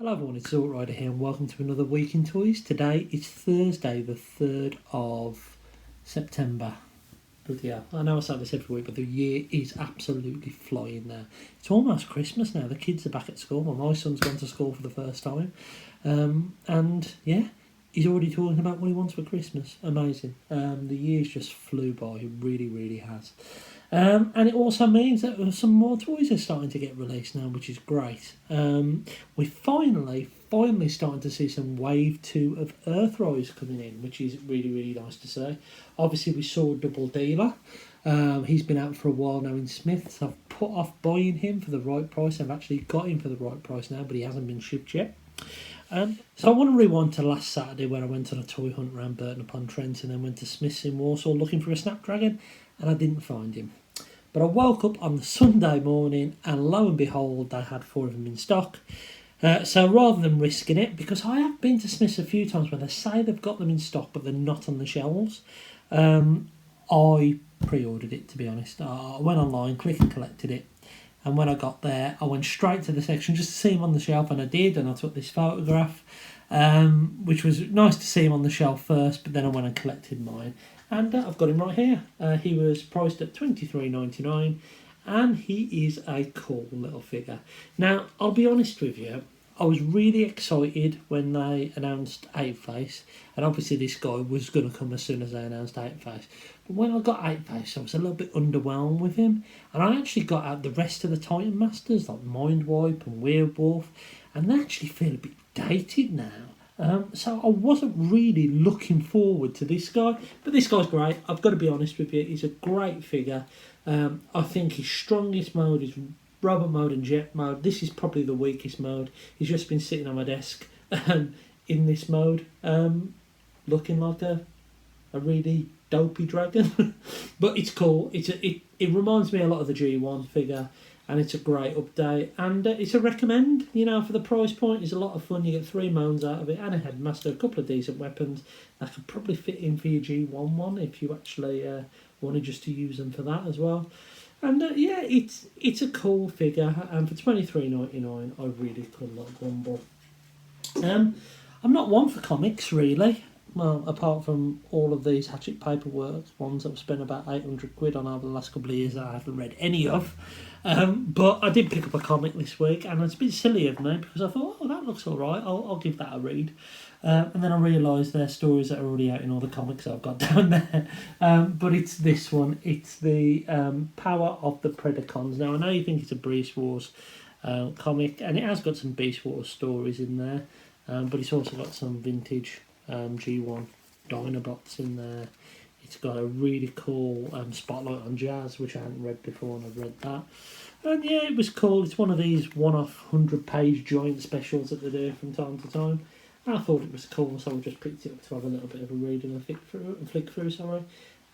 Hello everyone, it's Zort Rider here and welcome to another week in toys. Today is Thursday the 3rd of September. Bloody hell. I know I say this every week, but the year is absolutely flying now. It's almost Christmas now. The kids are back at school. Well, my son's gone to school for the first time. And yeah, he's already talking about what he wants for Christmas. Amazing. The year's just flew by. It really, really has. And it also means that some more toys are starting to get released now, which is great. We're finally starting to see some Wave 2 of Earthrise coming in, which is really, really nice to see. Obviously, we saw Double Dealer. He's been out for a while now in Smiths. I've put off buying him for the right price. I've actually got him for the right price now, but he hasn't been shipped yet. So I want to rewind to last Saturday when I went on a toy hunt around Burton-upon-Trent and then went to Smiths in Warsaw looking for a Snapdragon, and I didn't find him. But I woke up on the Sunday morning and lo and behold, they had 4 of them in stock. So rather than risking it, because I have been to Smiths a few times where they say they've got them in stock but they're not on the shelves, I pre-ordered it, to be honest. I went online, click and collected it. And when I got there, I went straight to the section just to see him on the shelf, and I did, and I took this photograph, which was nice to see him on the shelf first, but then I went and collected mine. And I've got him right here. He was priced at $23.99, and he is a cool little figure. Now, I'll be honest with you, I was really excited when they announced 8-Face, and obviously this guy was going to come as soon as they announced 8-Face. But when I got 8-Face, I was a little bit underwhelmed with him, and I actually got out the rest of the Titan Masters, like Mindwipe and Werewolf, and they actually feel a bit dated now. So I wasn't really looking forward to this guy, but this guy's great. I've got to be honest with you, he's a great figure. I think his strongest mode is Robot mode and Jet mode. This is probably the weakest mode. He's just been sitting on my desk in this mode, looking like a really dopey dragon. But it's cool. It reminds me a lot of the G1 figure, and it's a great update. And it's a recommend, for the price point. It's a lot of fun. You get 3 mounts out of it and a headmaster, a couple of decent weapons. That could probably fit in for your G1 one if you actually wanted just to use them for that as well. And it's a cool figure, and for $23.99, I really could not grumble. I'm not one for comics, really. Well, apart from all of these Hatchet Paperwork ones that I've spent about £800 on over the last couple of years that I haven't read any of. But I did pick up a comic this week, and it's a bit silly of me because I thought, oh, that looks all right. I'll give that a read. And then I realised they're stories that are already out in all the comics I've got down there. But it's this one. It's the Power of the Predacons. Now, I know you think it's a Beast Wars comic, and it has got some Beast Wars stories in there, but it's also got some vintage G1 Dinobots in there. It's got a really cool spotlight on Jazz, which I hadn't read before, and I've read that. And yeah, it was cool. It's one of these one-off 100-page joint specials that they do from time to time. I thought it was cool, so I just picked it up to have a little bit of a read and a flick through,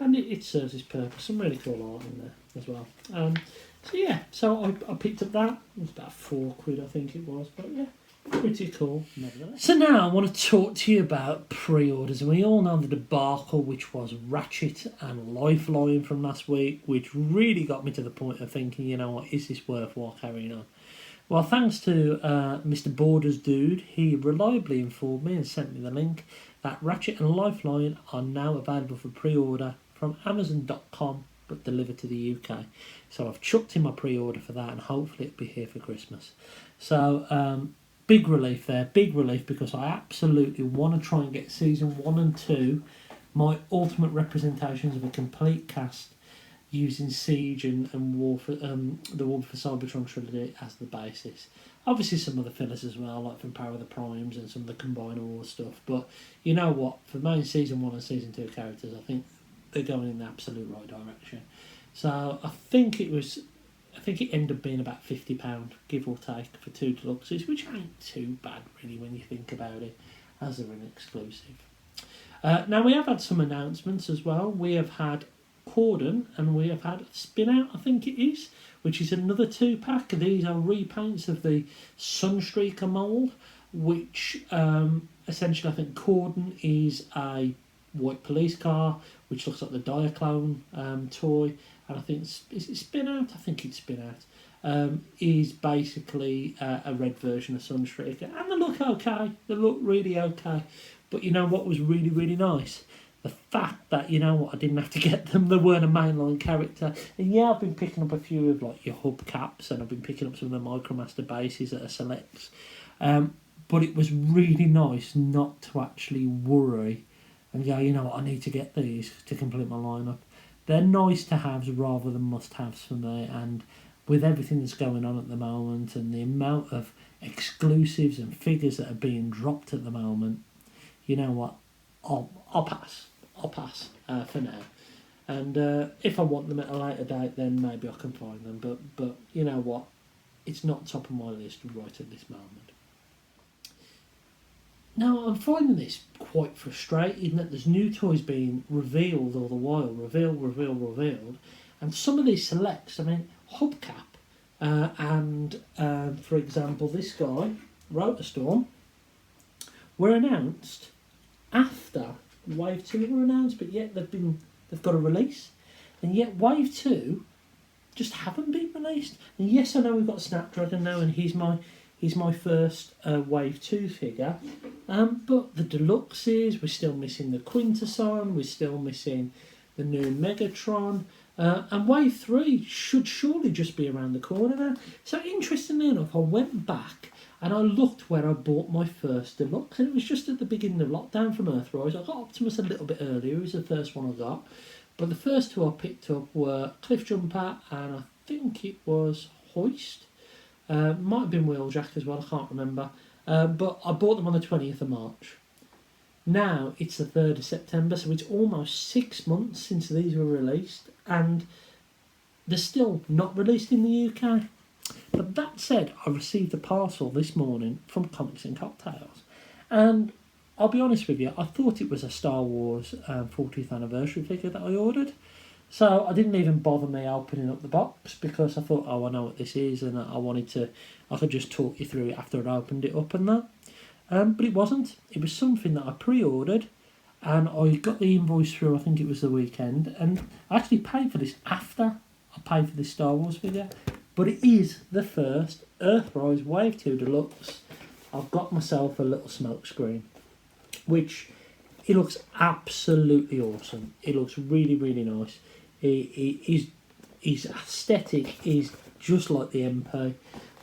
and it serves its purpose. Some really cool art in there as well. So I picked up that. It was about £4, I think it was, but yeah, pretty cool nevertheless. So now I want to talk to you about pre-orders, and we all know the debacle which was Ratchet and Lifeline from last week, which really got me to the point of thinking, is this worthwhile carrying on? Well, thanks to Mr. Borders Dude, he reliably informed me and sent me the link that Ratchet and Lifeline are now available for pre-order from Amazon.com, but delivered to the UK. So I've chucked in my pre-order for that, and hopefully it'll be here for Christmas. So big relief there, big relief, because I absolutely want to try and get season 1 and 2, my ultimate representations of a complete cast, using Siege and War for the War for Cybertron trilogy as the basis. Obviously some of the fillers as well, like from Power of the Primes and some of the Combiner War stuff. But you know what? For main season 1 and season 2 characters, I think they're going in the absolute right direction. So I think it ended up being about £50, give or take, for 2 deluxes, which ain't too bad really when you think about it, as they're an exclusive. Now we have had some announcements as well. We have had Cordon, and we have had Spin Out, I think it is, which is another 2-pack. These are repaints of the Sunstreaker mould, which essentially I think Cordon is a white police car, which looks like the Diaclone toy, and I think is it Spin Out? I think it's Spin Out. Is basically a red version of Sunstreaker, and they look okay. They look really okay. But you know what was really, really nice? The fact that, you know what, I didn't have to get them. They weren't a mainline character. And yeah, I've been picking up a few of like your hubcaps, and I've been picking up some of the Micromaster bases that are selects. But it was really nice not to actually worry and go, you know what, I need to get these to complete my lineup. They're nice to haves rather than must haves for me, and with everything that's going on at the moment and the amount of exclusives and figures that are being dropped at the moment, you know what, I'll pass. I'll pass for now. And if I want them at a later date, then maybe I can find them. But you know what, it's not top of my list right at this moment. Now, I'm finding this quite frustrating that there's new toys being revealed all the while. Revealed. And some of these selects, I mean, Hubcap, and for example, this guy, Rotorstorm, were announced after Wave 2 were announced, but yet they've got a release. And yet Wave 2 just haven't been released. And yes, I know we've got Snapdragon now, and he's my first Wave 2 figure. But the Deluxes, we're still missing the Quintesson, we're still missing the new Megatron. And Wave 3 should surely just be around the corner now. So interestingly enough, I went back and I looked where I bought my first Deluxe, and it was just at the beginning of lockdown from Earthrise. I got Optimus a little bit earlier, it was the first one I got. But the first two I picked up were Cliffjumper and I think it was Hoist. Might have been Wheeljack as well, I can't remember. But I bought them on the 20th of March. Now it's the 3rd of September, so it's almost 6 months since these were released, and they're still not released in the UK. But that said, I received a parcel this morning from Comics and Cocktails, and I'll be honest with you, I thought it was a Star Wars 40th anniversary figure that I ordered. So I didn't even bother me opening up the box because I thought, oh, I know what this is, and I could just talk you through it after I'd opened it up and that. But it wasn't. It was something that I pre-ordered, and I got the invoice through, I think it was the weekend, and I actually paid for this after I paid for this Star Wars figure. But it is the first Earthrise Wave 2 Deluxe. I've got myself a little smoke screen, which it looks absolutely awesome. It looks really, really nice. His aesthetic is just like the MP.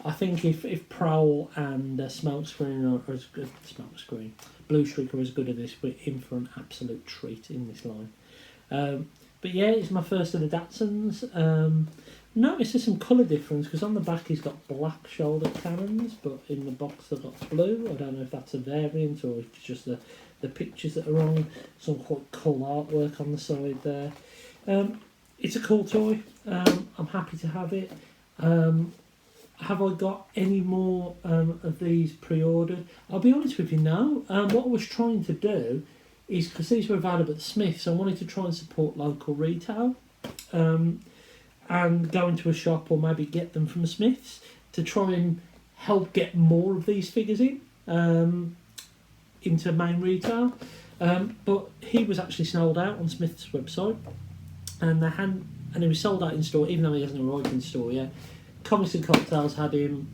I think if Prowl and Smokescreen are as good, Blue Streak are as good as this, we're in for an absolute treat in this line. But yeah, it's my first of the Datsuns. Notice there's some colour difference because on the back he's got black shoulder cannons, but in the box they've got blue. I don't know if that's a variant or if it's just the pictures that are on. Some quite cool artwork on the side there. It's a cool toy. I'm happy to have it. Have I got any more of these pre-ordered? I'll be honest with you now. What I was trying to do is, because these were available at the Smiths, I wanted to try and support local retail. And go into a shop or maybe get them from the Smiths to try and help get more of these figures into main retail. But he was actually sold out on Smith's website, and he was sold out in store, even though he hasn't arrived in store yet. Comics and Cocktails had him,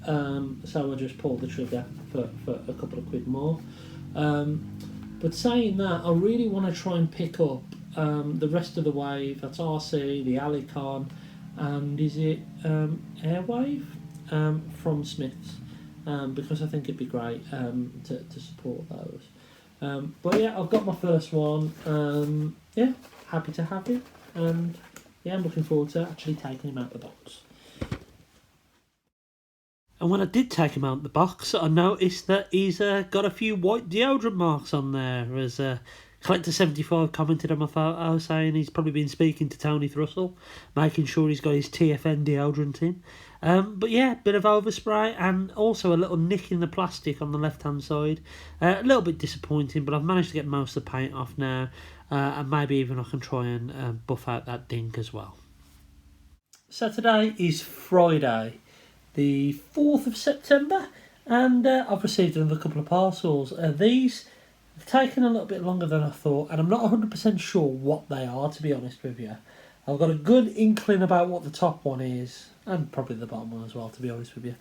so I just pulled the trigger for a couple of quid more. But saying that, I really want to try and pick up the rest of the wave. That's RC, the Alicon, and is it Airwave from Smiths, because I think it'd be great to support those. But yeah, I've got my first one. Yeah, happy to have it, and yeah, I'm looking forward to actually taking him out of the box. And when I did take him out of the box, I noticed that he's got a few white deodorant marks on there, as Collector75 commented on my photo saying he's probably been speaking to Tony Thrussell, making sure he's got his TFN deodorant in. But yeah, bit of overspray and also a little nick in the plastic on the left-hand side. A little bit disappointing, but I've managed to get most of the paint off now, and maybe even I can try and buff out that dink as well. So today is Friday, the 4th of September, and I've received another couple of parcels. These have taken a little bit longer than I thought, and I'm not 100% sure what they are, to be honest with you. I've got a good inkling about what the top one is, and probably the bottom one as well, to be honest with you.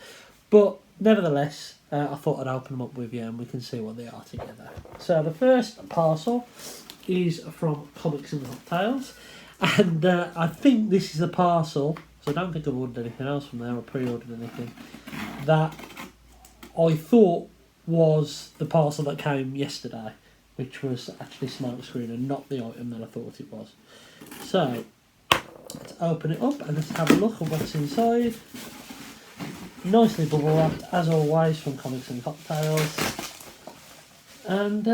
But nevertheless, I thought I'd open them up with you and we can see what they are together. So the first parcel is from Comics and Cocktails, and I think this is the parcel, so I don't think I've ordered anything else from there or pre-ordered anything, that I thought was the parcel that came yesterday, which was actually Smokescreen and not the item that I thought it was. So let's open it up and let's have a look at what's inside. Nicely bubble wrapped as always from Comics and Cocktails. And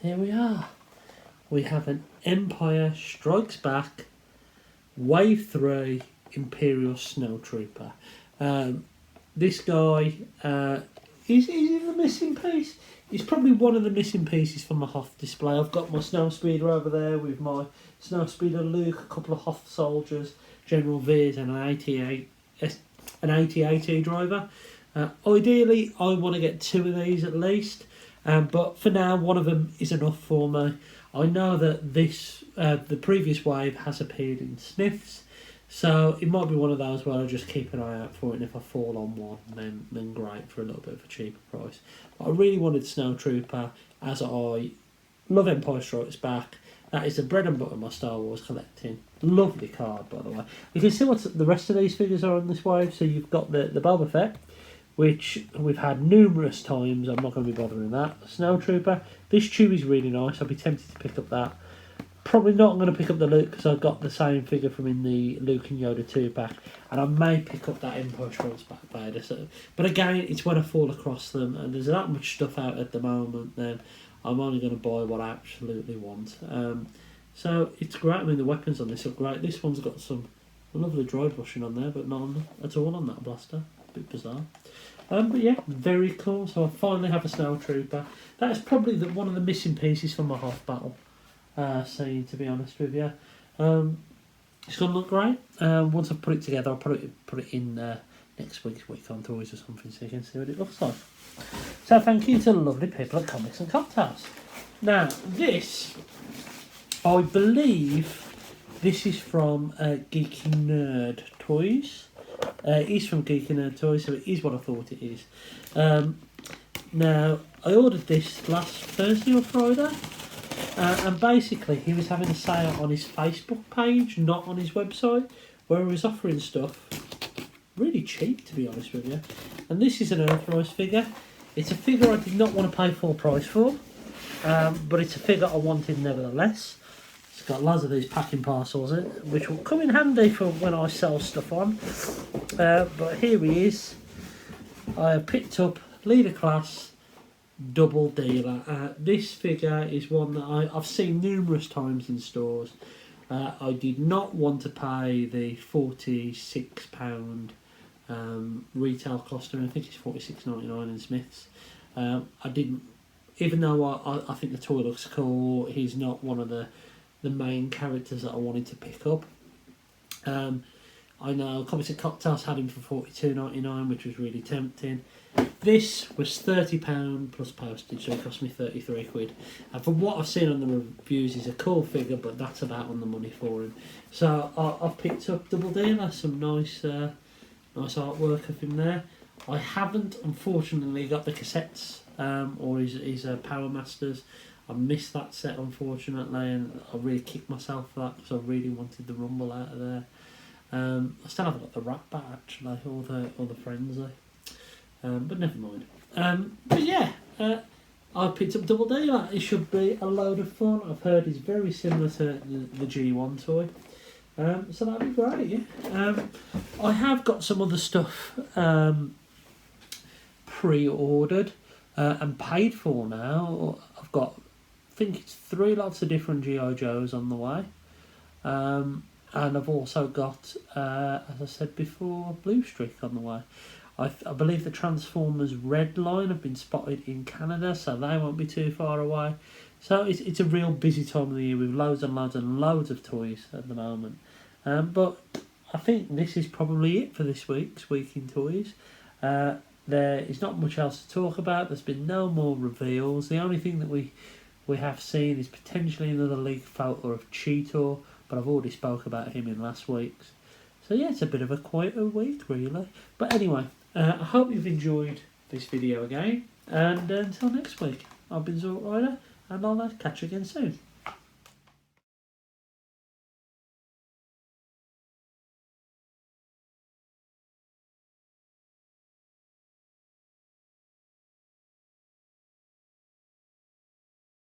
here we are. We have an Empire Strikes Back Wave 3 Imperial Snail Trooper. This guy is the missing piece. He's probably one of the missing pieces from my Hoth display. I've got my Snow Speeder over there with my Snow Speeder Luke, a couple of Hoth soldiers, General Veers and an AT-AT driver. Ideally, I want to get 2 of these at least, but for now, one of them is enough for me. I know that this the previous wave has appeared in Smiths, so it might be one of those where I just keep an eye out for it, and if I fall on one, then great, for a little bit of a cheaper price. But I really wanted Snail Trooper, as I love Empire Strikes Back. That is the bread and butter of my Star Wars collecting. Lovely card, by the way. You can see what the rest of these figures are on this wave. So you've got the Boba Fett, which we've had numerous times. I'm not going to be bothering that. Snail Trooper. This Chewie's really nice. I'll be tempted to pick up that. Probably not going to pick up the Luke because I've got the same figure from in the Luke and Yoda 2-pack. And I may pick up that Empire Strikes Back Vader. So, but again, it's when I fall across them. And there's that much stuff out at the moment, then I'm only going to buy what I absolutely want. So it's great. I mean, the weapons on this are great. This one's got some lovely dry brushing on there, but not at all on that blaster. A bit bizarre. But yeah, very cool. So I finally have a Snail Trooper. That is probably one of the missing pieces from my Hoth battle scene, to be honest with you. It's going to look great. Once I put it together, I'll put it in next week's Week on Toys or something so you can see what it looks like. So thank you to the lovely people at Comics and Cocktails. Now, this, I believe, this is from Geeky Nerd Toys. It is from Geeky Nerd Toys, so it is what I thought it is. Now, I ordered this last Thursday or Friday, and basically he was having a sale on his Facebook page, not on his website, where he was offering stuff really cheap, to be honest with you. And this is an Earthrise figure. It's a figure I did not want to pay full price for, but it's a figure I wanted nevertheless. It's got loads of these packing parcels in it, which will come in handy for when I sell stuff on. But here he is. I have picked up Leader Class Double Dealer. This figure is one that I've seen numerous times in stores. I did not want to pay the £46 retail cost, and I think it's $46.99 in Smiths. I didn't, even though I think the toy looks cool, he's not one of the main characters that I wanted to pick up. I know Comics and Cocktails had him for $42.99, which was really tempting. This was £30 plus postage, so it cost me 33 quid. And from what I've seen on the reviews, he's a cool figure, but that's about on the money for him. So I've picked up Double Dealer, some nice artwork of him there. I haven't, unfortunately, got the cassettes or his Power Masters. I missed that set, unfortunately, and I really kicked myself for that because I really wanted the Rumble out of there. I still haven't got the Rat Bat, actually, or the Frenzy. But never mind. But yeah, I picked up Double Dealer. It should be a load of fun. I've heard it's very similar to the G1 toy. So that'd be great, yeah. I have got some other stuff pre-ordered and paid for now. I've got, I think it's 3 lots of different G.I. Joes on the way. And I've also got, as I said before, Blue Streak on the way. I believe the Transformers Red line have been spotted in Canada, so they won't be too far away. So it's a real busy time of the year with loads and loads and loads of toys at the moment. But I think this is probably it for this week's Week in Toys. There is not much else to talk about. There's been no more reveals. The only thing that we have seen is potentially another leaked photo of Cheetor, but I've already spoke about him in last week's. So yeah, it's a bit of a quieter week, really. But anyway, I hope you've enjoyed this video again, and until next week, I've been Zort Rider, and I'll catch you again soon.